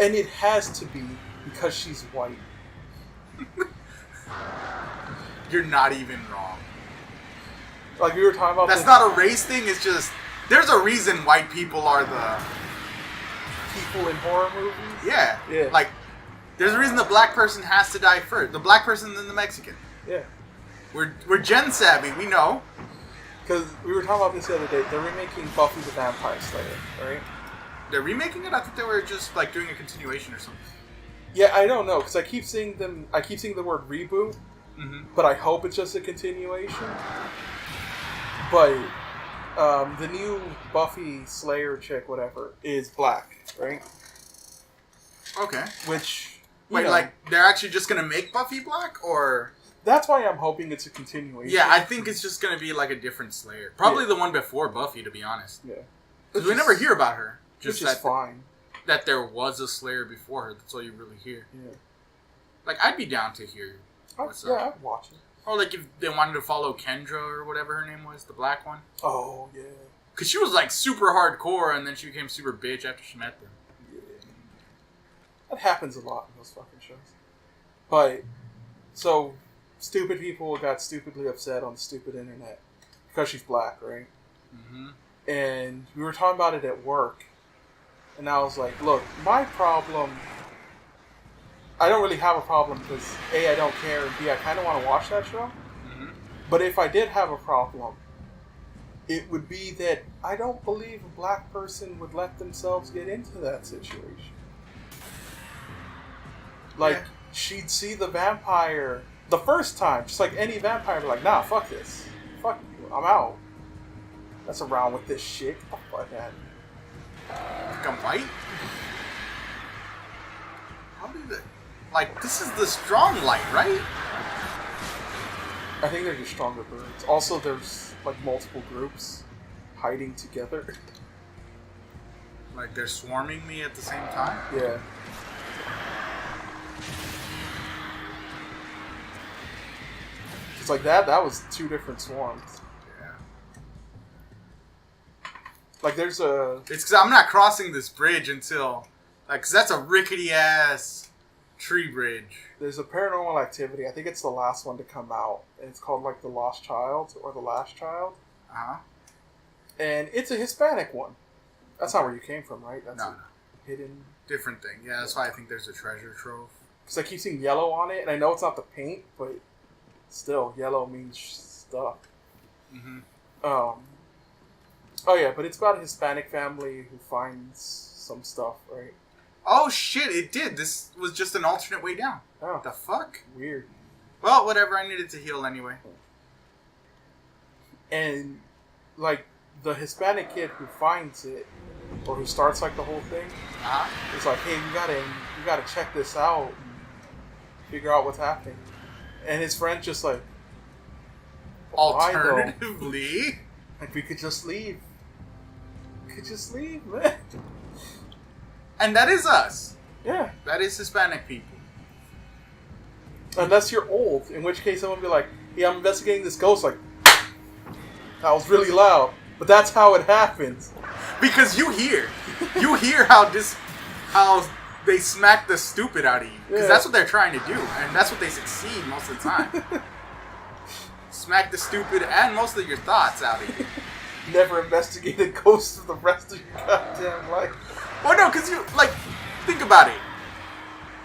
And it has to be because she's white. You're not even wrong. Like we were talking about. That's not a race thing. It's just there's a reason white people are the people in horror movies. Yeah. Yeah. Like there's a reason the black person has to die first. The black person then the Mexican. Yeah. We're gen savvy. We know. Because we were talking about this the other day. They're remaking Buffy the Vampire Slayer, right? They're remaking it? I thought they were just like doing a continuation or something. Yeah, I don't know because I keep seeing them. I keep seeing the word reboot, but I hope it's just a continuation. But the new Buffy Slayer chick, whatever, is black, right? Okay. Which wait, like they're actually just gonna make Buffy black, or that's why I'm hoping it's a continuation. Yeah, I think it's just gonna be like a different Slayer, probably the one before Buffy, to be honest. Yeah, because we never hear about her. Just which is fine. That there was a Slayer before her. That's all you really hear. Yeah. Like, I'd be down to hear what's up. Yeah, I'd watch it. Or, like, if they wanted to follow Kendra or whatever her name was, the black one. Oh, yeah. Because she was, like, super hardcore, and then she became super bitch after she met them. Yeah. That happens a lot in those fucking shows. But, so, stupid people got stupidly upset on the stupid internet. Because she's black, right? Mm-hmm. And we were talking about it at work. And I was like, look, my problem... I don't really have a problem because A, I don't care, and B, I kind of want to watch that show. Mm-hmm. But if I did have a problem, it would be that I don't believe a black person would let themselves get into that situation. Like, she'd see the vampire the first time, just like any vampire, be like, nah, fuck this. Fuck you, I'm out. That's around with this shit. Get the fuck out of here. Like I'm white? How did it... Like, this is the strong light, right? I think they're just stronger birds. Also, there's, like, multiple groups hiding together. Like, they're swarming me at the same time? Yeah. It's like that was two different swarms. Yeah. Like, there's a... It's because I'm not crossing this bridge until... Like, because that's a rickety-ass... tree bridge. There's a Paranormal Activity. I think it's the last one to come out. And it's called like The Lost Child or The Last Child. Uh-huh. And it's a Hispanic one. That's not where you came from, right? That's no. Hidden... Different thing. Yeah, that's why I think there's a treasure trove. Because I keep seeing yellow on it. And I know it's not the paint, but still, yellow means stuff. Mm-hmm. Oh yeah, but it's about a Hispanic family who finds some stuff, right? Oh shit, it did. This was just an alternate way down. Oh. The fuck? Weird. Well, whatever, I needed to heal anyway. And, like, the Hispanic kid who finds it, or who starts, like, the whole thing, is like, hey, you gotta check this out and figure out what's happening. And his friend's just like, alternatively, like, we could just leave. We could just leave, man. And that is us. Yeah. That is Hispanic people. Unless you're old, in which case someone would be like, yeah, I'm investigating this ghost. Like, that was really loud. But that's how it happens. Because you hear how they smack the stupid out of you. Because that's what they're trying to do. And that's what they succeed most of the time. Smack the stupid and most of your thoughts out of you. Never investigated ghosts for the rest of your goddamn life. Well, no, because you, like, think about it.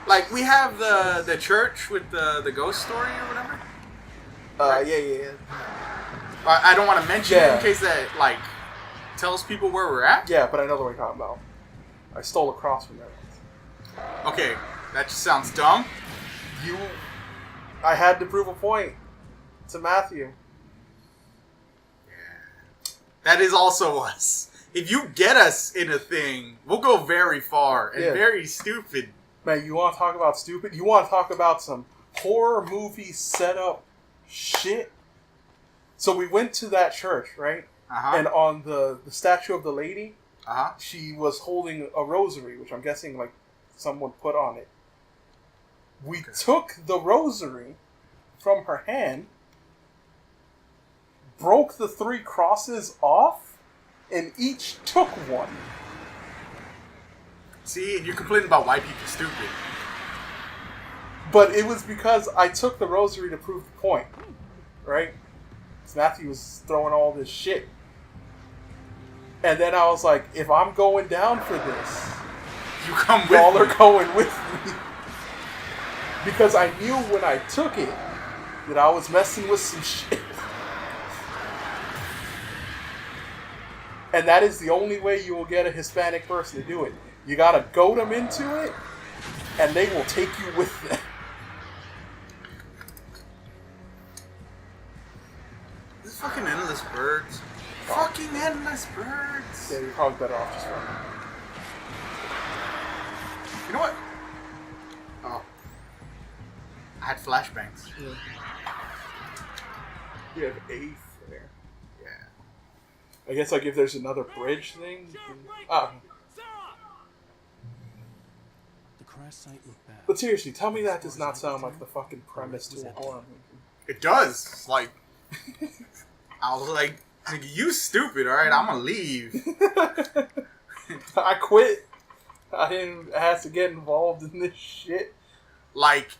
Like, we have the church with the ghost story or whatever. Yeah. I don't want to mention it in case that, like, tells people where we're at. Yeah, but I know the one you're talking about. I stole a cross from there once. Okay, that just sounds dumb. I had to prove a point to Matthew. Yeah. That is also us. If you get us in a thing, we'll go very far and very stupid. Man, you want to talk about stupid? You want to talk about some horror movie setup shit? So we went to that church, right? Uh-huh. And on the statue of the lady, uh-huh, she was holding a rosary, which I'm guessing like someone put on it. We took the rosary from her hand, broke the 3 crosses off, and each took one. See, and you're complaining about why people are stupid. But it was because I took the rosary to prove the point, right? Matthew was throwing all this shit. And then I was like, if I'm going down for this, you come with y'all me. are going with me. Because I knew when I took it that I was messing with some shit. And that is the only way you will get a Hispanic person to do it. You gotta goad them into it, and they will take you with them. This fucking endless birds. Fucking endless birds. Yeah, you're probably better off just running. You know what? Oh. I had flashbangs. Yeah. You have a flare. Yeah. I guess like if there's another bridge thing. Ah. The crash site looked bad. But seriously, tell me that does not sound like the fucking premise to a horror movie. It does. Like, I was like, you stupid, alright? I'm gonna leave. I quit. I didn't have to get involved in this shit. Like,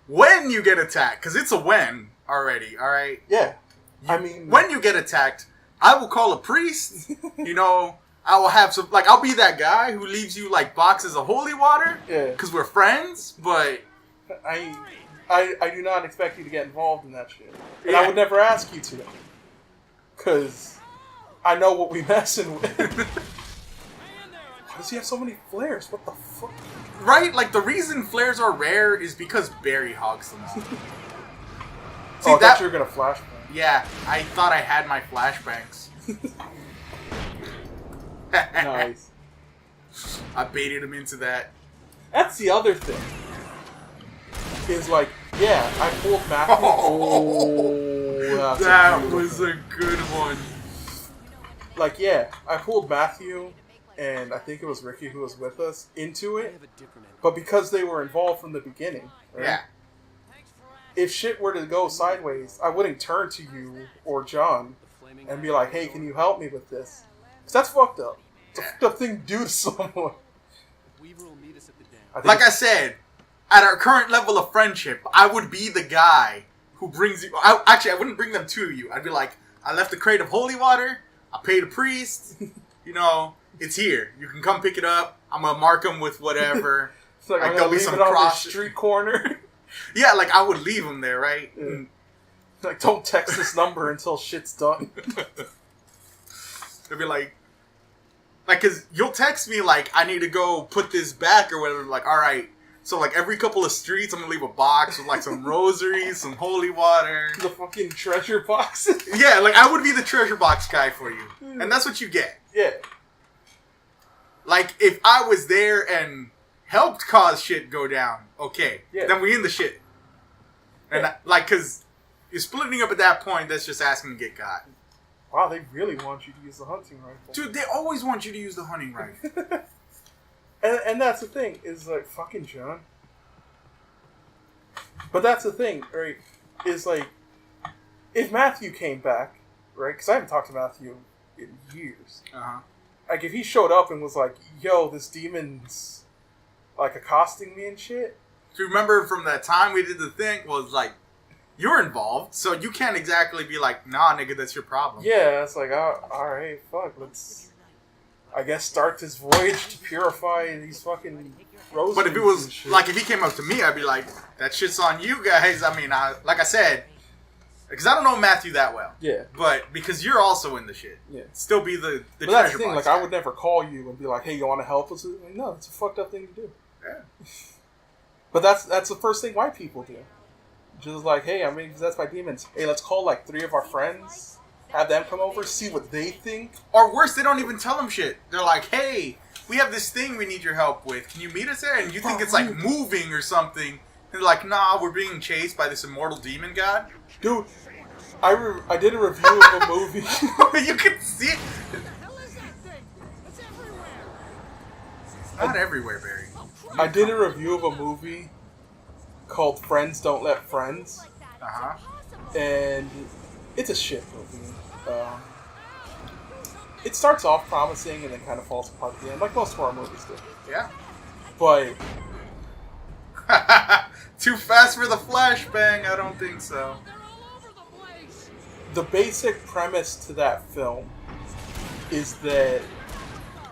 when you get attacked, because it's a when already, alright? Yeah. I mean... When you get attacked, I will call a priest. You know, I will have some... Like, I'll be that guy who leaves you, like, boxes of holy water. Yeah. Because we're friends, but... I do not expect you to get involved in that shit. And Yeah. I would never ask you to. Because I know what we messing with. Why does he have so many flares? What the fuck? Right? Like, the reason flares are rare is because Barry hogs them. See, I thought you were going to flashbang. Yeah, I thought I had my flashbangs. Nice. I baited him into that. That's the other thing. Is like, yeah, I pulled Matthew. Oh, That was a good one. Like, yeah, I pulled Matthew, and I think it was Ricky who was with us, into it. But because they were involved from the beginning, right? Yeah. If shit were to go sideways, I wouldn't turn to you or John and be like, hey, can you help me with this? Because that's fucked up. It's a fucked up thing to do to someone. Like I said, at our current level of friendship, I would be the guy who brings you... Actually, I wouldn't bring them to you. I'd be like, I left a crate of holy water. I paid a priest. You know, it's here. You can come pick it up. I'm going to mark them with whatever. It's like, I'm going to leave it on the street corner. Yeah, like, I would leave them there, right? Yeah. Like, don't text this number until shit's done. They'd be like, because you'll text me, like, I need to go put this back or whatever. Like, all right. So, like, every couple of streets, I'm going to leave a box with, like, some rosaries, some holy water. The fucking treasure boxes. Yeah, like, I would be the treasure box guy for you. And that's what you get. Yeah. Like, if I was there and helped cause shit go down, okay. Yeah. Then we in the shit. And, Yeah. because you're splitting up at that point, that's just asking to get got. Wow, they really want you to use the hunting rifle. Dude, they always want you to use the hunting rifle. And that's the thing, is like, fucking John. But that's the thing, right? Is like, if Matthew came back, right? Because I haven't talked to Matthew in years. Uh-huh. Like, if he showed up and was like, yo, this demon's, like, accosting me and shit. If you remember from that time we did the thing, was like, you're involved, so you can't exactly be like, nah, nigga, that's your problem. Yeah, it's like, alright, fuck, let's, I guess, start this voyage to purify these fucking rosaries. But if it was, like, if he came up to me, I'd be like, that shit's on you guys. I mean, like I said, because I don't know Matthew that well. Yeah. But because you're also in the shit. Yeah. Still be the But treasure that's the thing, box like, guy. I would never call you and be like, hey, you want to help us? Like, no, it's a fucked up thing to do. Yeah. But that's the first thing white people do. Just like, hey, I mean, that's my demons. Hey, let's call, like, 3 of our friends, have them come over, see what they think. Or worse, they don't even tell them shit. They're like, hey, we have this thing we need your help with. Can you meet us there? And you think it's like moving or something. And they're like, nah, we're being chased by this immortal demon god. Dude, I did a review of a movie. You can see it. It's not everywhere, Barry. I did a review of a movie called Friends Don't Let Friends. Uh-huh. And it's a shit movie. It starts off promising and then kind of falls apart at the end, like most horror movies do. Yeah. But Too fast for the flashbang? I don't think so. the basic premise to that film is that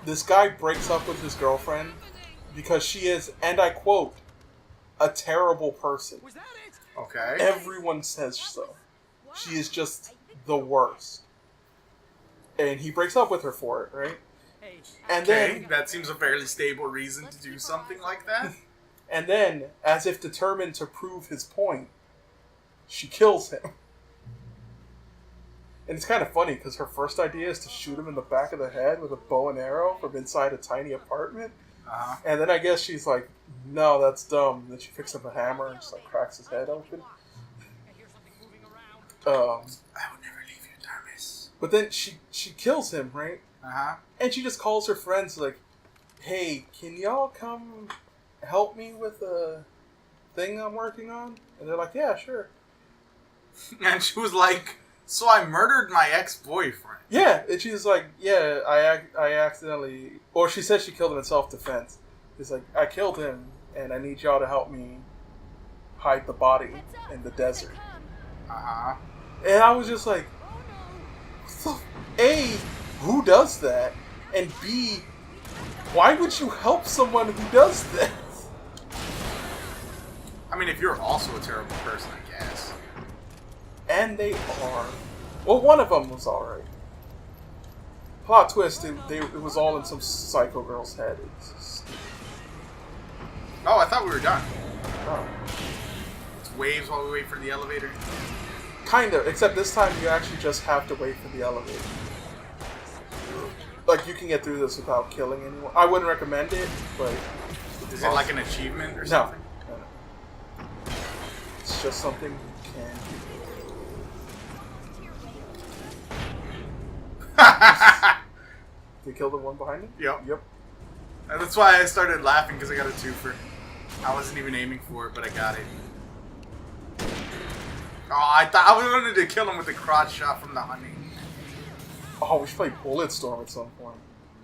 this guy breaks up with his girlfriend because she is, and I quote, a terrible person. Okay. Everyone says so. She is just the worst. And he breaks up with her for it, right? And Okay, then, that seems a fairly stable reason to do something like that. and then, as if determined to prove his point, she kills him. And it's kind of funny because her first idea is to shoot him in the back of the head with a bow and arrow from inside a tiny apartment. Uh-huh. And then I guess she's like, no, that's dumb. And then she picks up a hammer and just like cracks his head open. I would never leave you, Darmis. But then she kills him, right? Uh-huh. And she just calls her friends like, hey, can y'all come help me with a thing I'm working on? And they're like, yeah, sure. And she was like, so I murdered my ex-boyfriend. Yeah, and she's like, yeah, I accidentally... Or she says she killed him in self-defense. She's like, I killed him, and I need y'all to help me hide the body in the desert. Uh-huh. And I was just like, A, who does that? And B, why would you help someone who does that? I mean, if you're also a terrible person, I guess. And they are. Well, one of them was alright. Plot twist, it was all in some psycho girl's head. It's just, Oh, I thought we were done. oh. It's waves while we wait for the elevator. Kind of, except this time you actually just have to wait for the elevator. Like, you can get through this without killing anyone. I wouldn't recommend it, but... Is it like an achievement or No. something? No. It's just something you can do. Did you kill the one behind him? Yep. Yep. And that's why I started laughing, because I got a twofer. I wasn't even aiming for it, but I got it. Oh, I wanted to kill him with a crotch shot from the honey. Oh, we should play Bulletstorm at some point.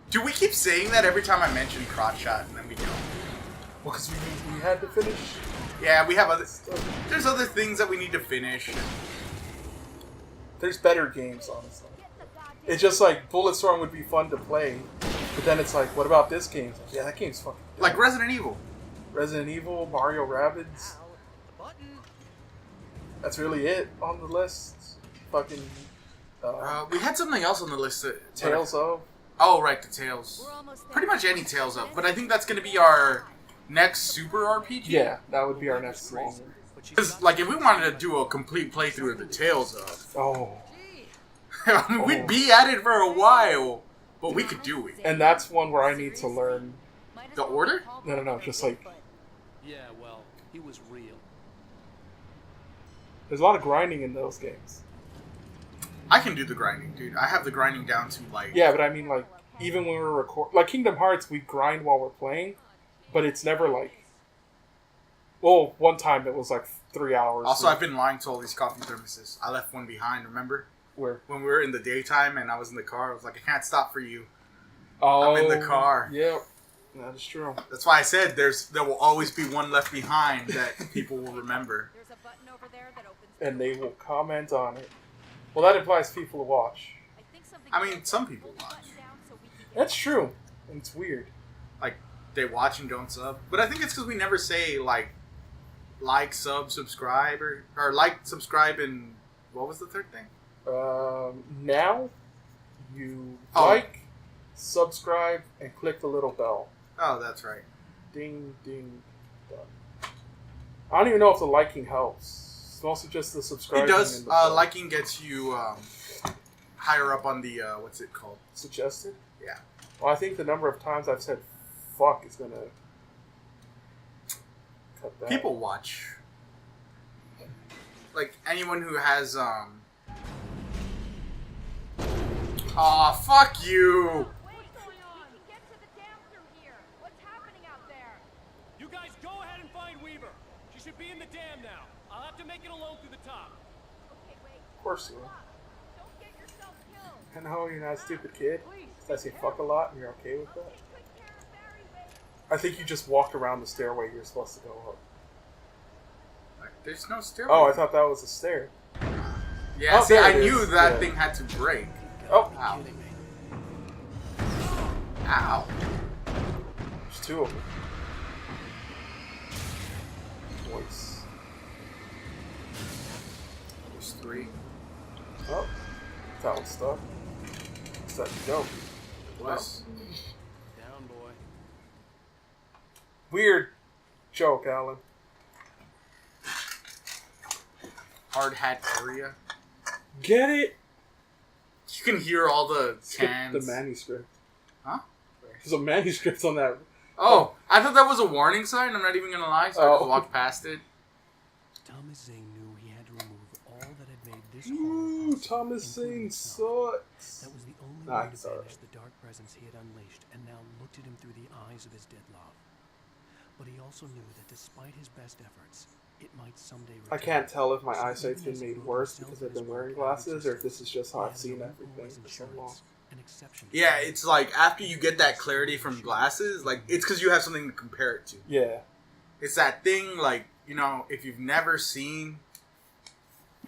Do we keep saying that every time I mention crotch shot and then we don't? Well, because we had to finish. Yeah, we have other... Stuff. There's other things that we need to finish. There's better games, honestly. It's just like Bulletstorm would be fun to play, but then it's like, what about this game? It's like, yeah, that game's fucking good. Like Resident Evil. Resident Evil, Mario Rabbids. That's really it on the list. Fucking We had something else on the list. Tales of. Oh, right, the Tales. Pretty much any Tales of. But I think that's going to be our next Super RPG. Yeah, that would be our next one. Because, like, if we wanted to do a complete playthrough of the Tales of, Oh. I mean, we'd be at it for a while, but we could do it. And that's one where I need to learn. The Order? No, just like, Yeah, well, he was real. there's a lot of grinding in those games. I can do the grinding, dude. I have the grinding down to, like... Yeah, but I mean, like, even when we're like Kingdom Hearts, we grind while we're playing, but it's never like, well, one time it was like 3 hours. Also, I've been lying to all these coffee thermoses. I left one behind, remember? Where? When we were in the daytime and I was in the car, I was like, I can't stop for you. Oh, I'm in the car. Yep, that is true. That's why I said there will always be one left behind that people will remember. There's a button over there that opens. And they will comment on it. Well, that implies people to watch. I mean, some people watch. That's true. And it's weird. Like, they watch and don't sub. But I think it's because we never say, like, sub, subscribe, or like, subscribe, and what was the third thing? Now, you Oh. like, subscribe, and click the little bell. Oh, that's right. Ding, ding, done. I don't even know if the liking helps. It's mostly just the subscribing. It does. and the bell. Liking gets you higher up on the, what's it called? Suggested? Yeah. Well, I think the number of times I've said fuck is gonna cut that. People watch. Like, anyone who has, Aw, fuck you! What's going on? We can get to the dam through here. What's happening out there? You guys go ahead and find Weaver. She should be in the dam now. I'll have to make it alone through the top. Okay, wait. Of course you will. Don't get yourself killed. I know you're not a stupid kid. I say fuck a lot and you're okay with that. Take good care of Barry, wait. I think you just walked around the stairway you're supposed to go up. There's no stairway. Oh, I thought that was a stair. Yeah, Oh, see, there I it knew is. that Yeah. thing had to break. Oh, Ow. Ow. there's two of them. Voice. There's 3. Oh, that one's stuck. Set to go. Plus. Down, boy. Weird joke, Alan. Hard hat area. Get it? You can hear all the Skip cans. the manuscript. Huh? There's a manuscript on that. Oh, I thought that was a warning sign. I'm not even gonna lie, so I Oh. could walk past it. Thomas Zane knew he had to remove all that had made this Ooh, horror Thomas possible, including Zane himself. sucks. That was the only Nah, way to he's alright. banish the dark presence he had unleashed, and now looked at him through the eyes of his dead love. But he also knew that despite his best efforts, it might someday I return. can't tell if my So eyesight's even been as he made proved worse himself because I've and his been wearing work out of glasses, or if existence, this is just how he I've had seen no everything always for so long. insurance, an exception to Yeah, the it's like after you get that clarity from glasses, like it's because you have something to compare it to. Yeah. It's that thing, like, you know, if you've never seen,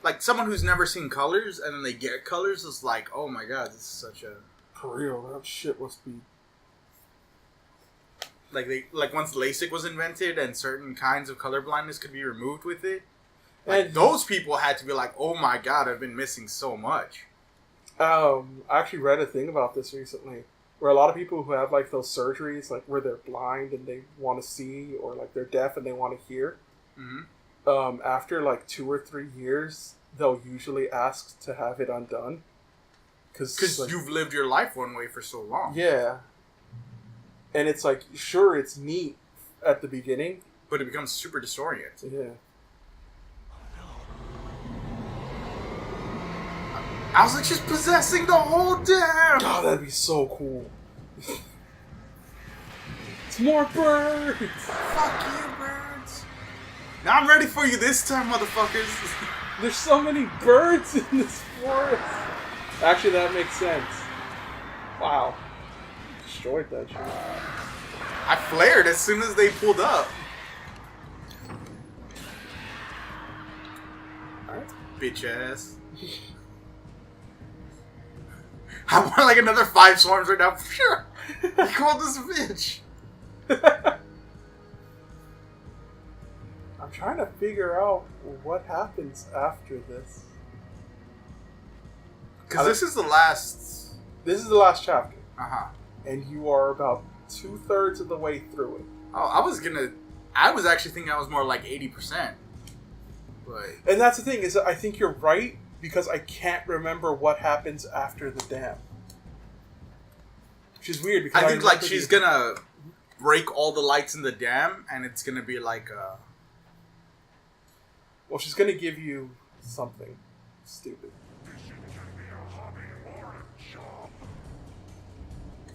like someone who's never seen colors and then they get colors, it's like, oh my god, this is such a, For real, that shit must be. like once LASIK was invented and certain kinds of color blindness could be removed with it, like And those people had to be like, oh my god, I've been missing so much. I actually read a thing about this recently, where a lot of people who have like those surgeries, like where they're blind and they want to see, or like they're deaf and they want to hear, Mm-hmm. after like 2 or 3 years, they'll usually ask to have it undone. Because Like, you've lived your life one way for so long. yeah. And it's like, sure, it's neat at the beginning. But it becomes super disorienting. Yeah. I was like, she's possessing the whole dam! God, that'd be so cool. It's more birds! Fuck you, birds! Now I'm ready for you this time, motherfuckers! There's so many birds in this forest! Actually, that makes sense. Wow. Destroyed that shit. I flared as soon as they pulled up. Alright. Bitch ass. I want like another 5 swarms right now. Sure. You called this a bitch. I'm trying to figure out what happens after this. Because this is the last. This is the last chapter, Uh-huh. and you are about 2/3 of the way through it. Oh, I was actually thinking I was more like 80%. But. And that's the thing, is that I think you're right, because I can't remember what happens after the dam. Which is weird, because I think like remember she's gonna break all the lights in the dam, and it's gonna be like Well, she's gonna give you something stupid.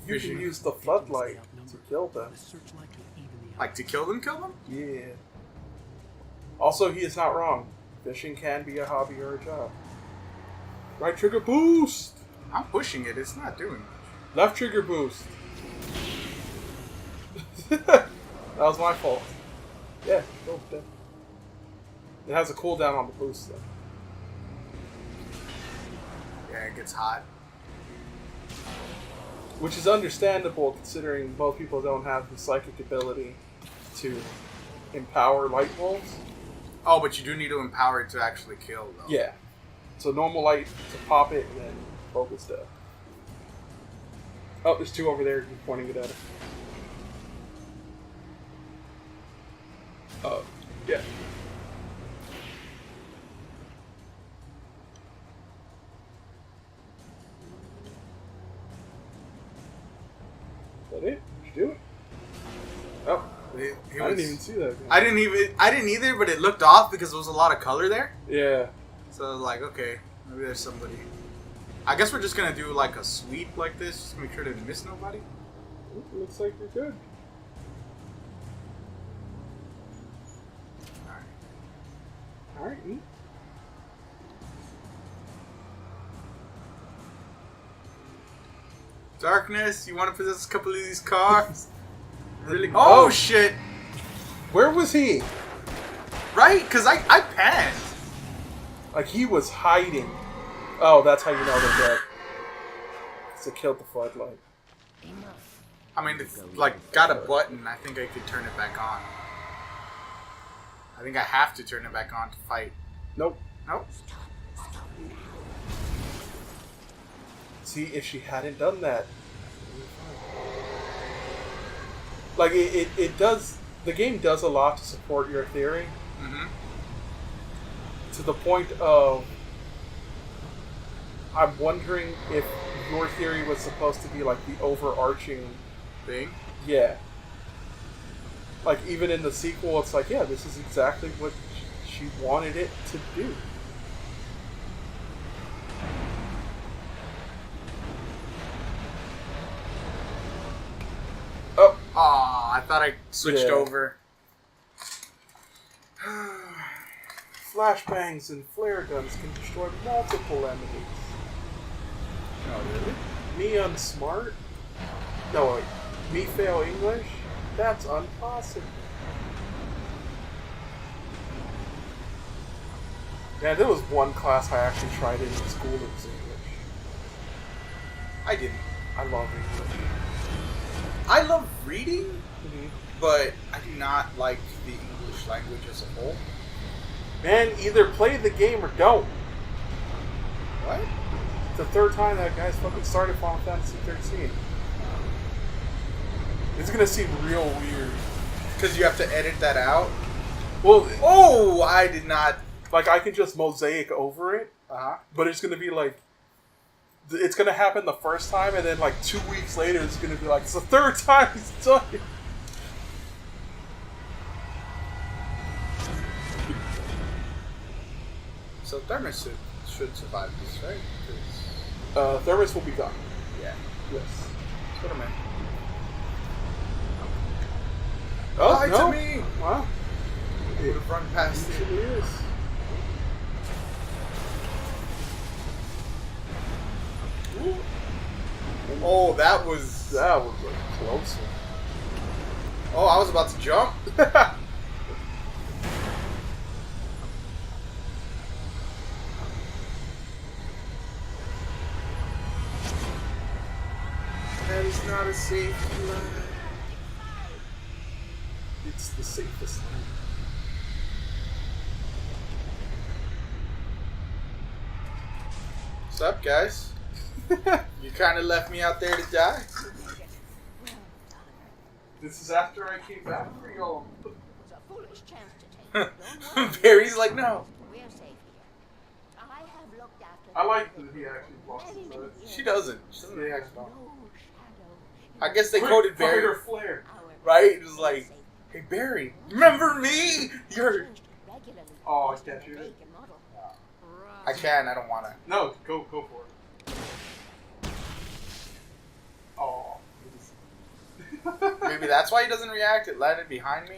You Fishing. can use the floodlight to kill them. The searchlight could even the like to kill them. Yeah. Also, he is not wrong. Fishing can be a hobby or a job. Right trigger boost! I'm pushing it. It's not doing much. Left trigger boost. That was my fault. Yeah, go then. It has a cooldown on the boost though. Yeah, it gets hot. Which is understandable considering most people don't have the psychic ability to empower light wolves. Oh, but you do need to empower it to actually kill, though. Yeah. So normal light to pop it and then focus death. Oh, there's 2 over there. You're pointing it at it. Yeah. Is that it? Did you do it? Oh, I didn't even see that. I didn't either, but it looked off because there was a lot of color there. Yeah. So I was like, okay, maybe there's somebody. I guess we're just gonna do like a sweep like this, just to make sure to miss nobody. Ooh, looks like you're good. Alright. Neat. Darkness, you want to possess a couple of these cars? Really? Oh, shit! Where was he? Right? Because I panned. Like, he was hiding. Oh, that's how you know they're dead. Because it killed the floodlight. I mean, it's like, got a button. I think I could turn it back on. I think I have to turn it back on to fight. Nope. Nope. See, if she hadn't done that... Like, it does... The game does a lot to support your theory. Mm-hmm. To the point of... I'm wondering if your theory was supposed to be, like, the overarching... Thing? Yeah. Like, even in the sequel, it's like, yeah, this is exactly what she wanted it to do. Oh! Aw, I thought I switched Yeah. over. Flashbangs and flare guns can destroy multiple enemies. Oh, really? Me unsmart? No, wait. Me fail English? That's impossible. Yeah, there was one class I actually tried in school that was English. I didn't. I love English. I love reading, Mm-hmm. but I do not like the English language as a whole. Man, either play the game or don't. What? It's the third time that guy's fucking started Final Fantasy 13. It's gonna seem real weird. Because you have to edit that out? Well, Oh, I did not. like, I can just mosaic over it, Uh-huh. but it's gonna be like... It's gonna happen the first time, and then like 2 weeks later, it's gonna be like, it's the third time he's done it. So Thermos should survive this, right? 'Cause- Thermos will be gone. yeah. Yes. That's what I meant. Oh, Lie no. to me! Wow. I would have run past It it. usually is. Ooh. Oh, that was... That was a close Oh, I was about to jump. one. That is not a safe line. It's the safest line. What's up, guys? You kind of left me out there to die. This is after I came back for y'all. It was a foolish chance to take. Don't worry. Barry's like, no. We're safe here. I have looked after I like that he actually bosses many, many it. years. She doesn't. She doesn't Yeah. react at all. No shadow. I guess they Quick, quoted fire Barry, flare. Our right? It was like, safe. hey, Barry, remember me? You're... Changed regularly. Oh, I based can't on shoot the it. make and model. I can, I don't want to. No, go for it. Oh. Maybe that's why he doesn't react. It landed behind me.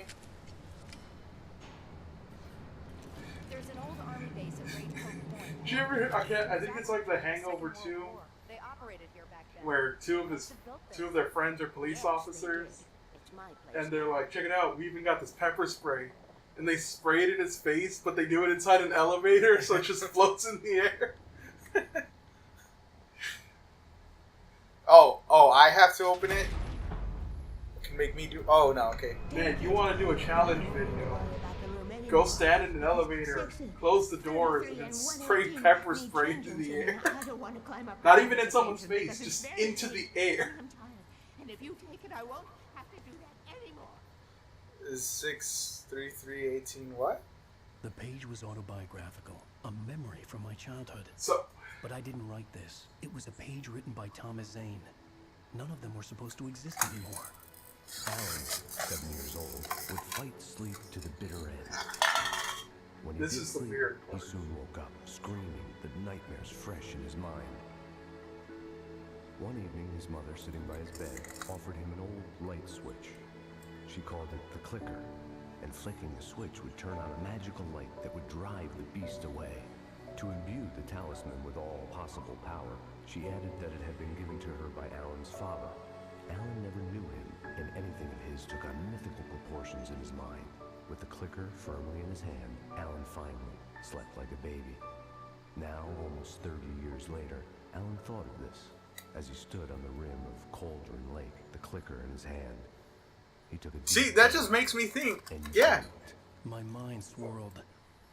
There's an old army base at Great Hope Point. Did you ever? I think it's like The Hangover 2, They operated here back then. where two of their friends are police officers, It's my place. and they're like, "Check it out, we even got this pepper spray," and they spray it in his face, but they do it inside an elevator, so it just floats in the air. Oh, I have to open it? It can make me do... Oh, no, okay. Man, you want to do a challenge video? Go stand in an elevator, close the doors, and then spray pepper spray into the air. Not even in someone's face, just into the air. I'm tired. And if you take it, I won't have to do that anymore. Is 63318 what? The page was autobiographical, a memory from my childhood. So, But I didn't write this. It was a page written by Thomas Zane. None of them were supposed to exist anymore. Alan, 7 years old, would fight sleep to the bitter end. When he This did is the sleep, weird he part. soon woke up, screaming, the nightmares fresh in his mind. One evening, his mother, sitting by his bed, offered him an old light switch. She called it the clicker, and flicking the switch would turn on a magical light that would drive the beast away. To imbue the talisman with all possible power, she added that it had been given to her by Alan's father. Alan never knew him, and anything of his took on mythical proportions in his mind. With the clicker firmly in his hand, Alan finally slept like a baby. Now, almost 30 years later, Alan thought of this as he stood on the rim of Cauldron Lake, the clicker in his hand. He took a deep See, that just breath makes me think. and Yeah. jumped. My mind swirled.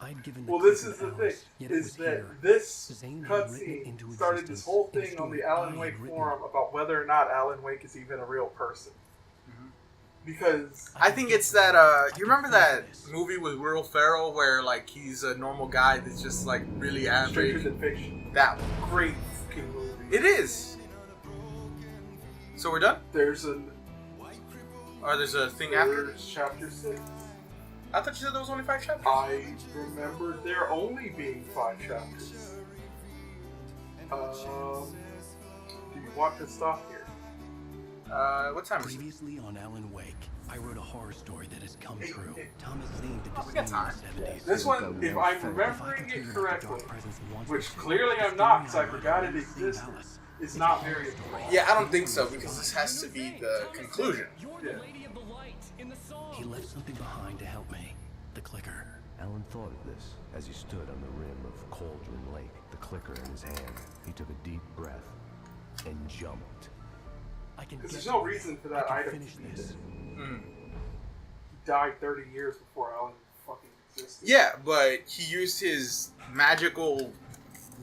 I'd given the Well, this clicker is the to thing, Alice, yet it was is that here. this Zane had written it cutscene into started this existence whole in a thing on the story Alan I Wake had written. forum about whether or not Alan Wake is even a real person. Because I think it's that, you remember that movie with Will Ferrell where, like, he's a normal guy that's just, like, really Stranger average? Than Fiction, That one. great fucking movie. It is. So we're done? There's Or there's a thing after? there's chapter 6. I thought you said there was only 5 chapters. I remember there only being 5 chapters. Do you want to stop here? What time is it? Previously on Alan Wake, I wrote a horror story that has come true. Hey. Thomas Zane did Oh, the we same got in the time. 70s. This one, if I'm remembering it correctly, which clearly I'm not because I forgot it existed, is not very important. Yeah, I don't think so because this has to be the conclusion. Yeah. He left something behind to help me. The clicker. Alan thought of this as he stood on the rim of Cauldron Lake, the clicker in his hand. He took a deep breath and jumped. I can Because get there's no this. reason for I that can item finish to be this. there. He died 30 years before Alan fucking existed. Yeah, but he used his magical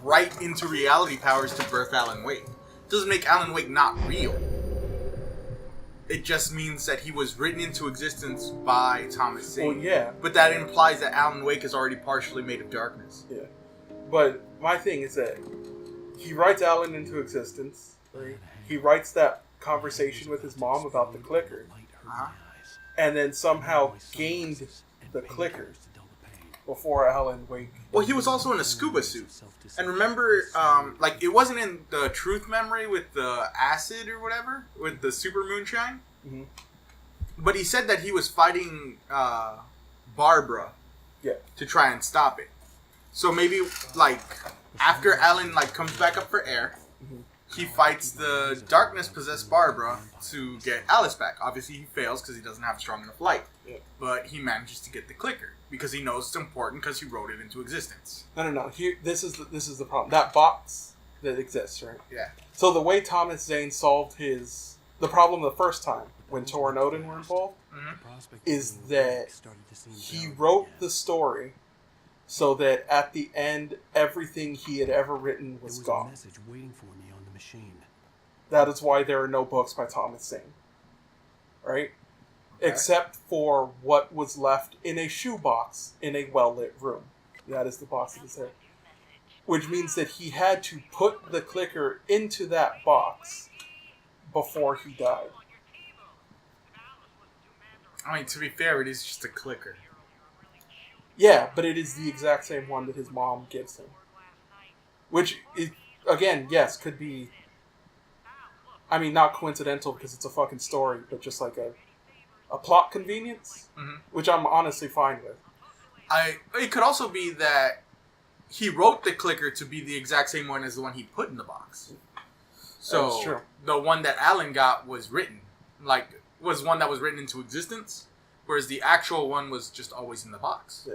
right into reality powers to birth Alan Wake. Doesn't make Alan Wake not real. It just means that he was written into existence by Thomas Zane. Well, yeah. But that implies that Alan Wake is already partially made of darkness. Yeah. But my thing is that he writes Alan into existence. Right? He writes that conversation with his mom about the clicker. Uh-huh. And then somehow gained the clicker before Alan Wake. Well, he was also in a scuba suit. And remember, like, it wasn't in the truth memory with the acid or whatever, with the super moonshine. Mm-hmm. But he said that he was fighting Barbara Yeah. to try and stop it. So maybe, like, after Alan, like, comes back up for air, he fights the darkness-possessed Barbara to get Alice back. Obviously, he fails because he doesn't have strong enough light. Yeah. But he manages to get the clicker because he knows it's important because he wrote it into existence. No. Here, this is the problem. That box that exists, right? Yeah. So the way Thomas Zane solved the problem the first time when Tor and Odin were involved is that he wrote the story so that at the end everything he had ever written was There was a gone. message waiting for me on the machine. That is why there are no books by Thomas Zane. Right? Okay. Except for what was left in a shoebox in a well-lit room. That is the box that is there. Which means that he had to put the clicker into that box before he died. I mean, to be fair, it is just a clicker. Yeah, but it is the exact same one that his mom gives him. Which, again, yes, could be... I mean, not coincidental because it's a fucking story, but just like a plot convenience, which I'm honestly fine with. It could also be that he wrote the clicker to be the exact same one as the one he put in the box. So That's true. the one that Alan got was written, was one that was written into existence, whereas the actual one was just always in the box. Yeah.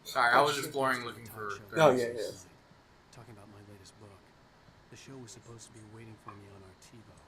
Sorry, I was That's exploring looking for... No, yeah. Talking about my latest book. The show was supposed to be waiting for me on our TiVo.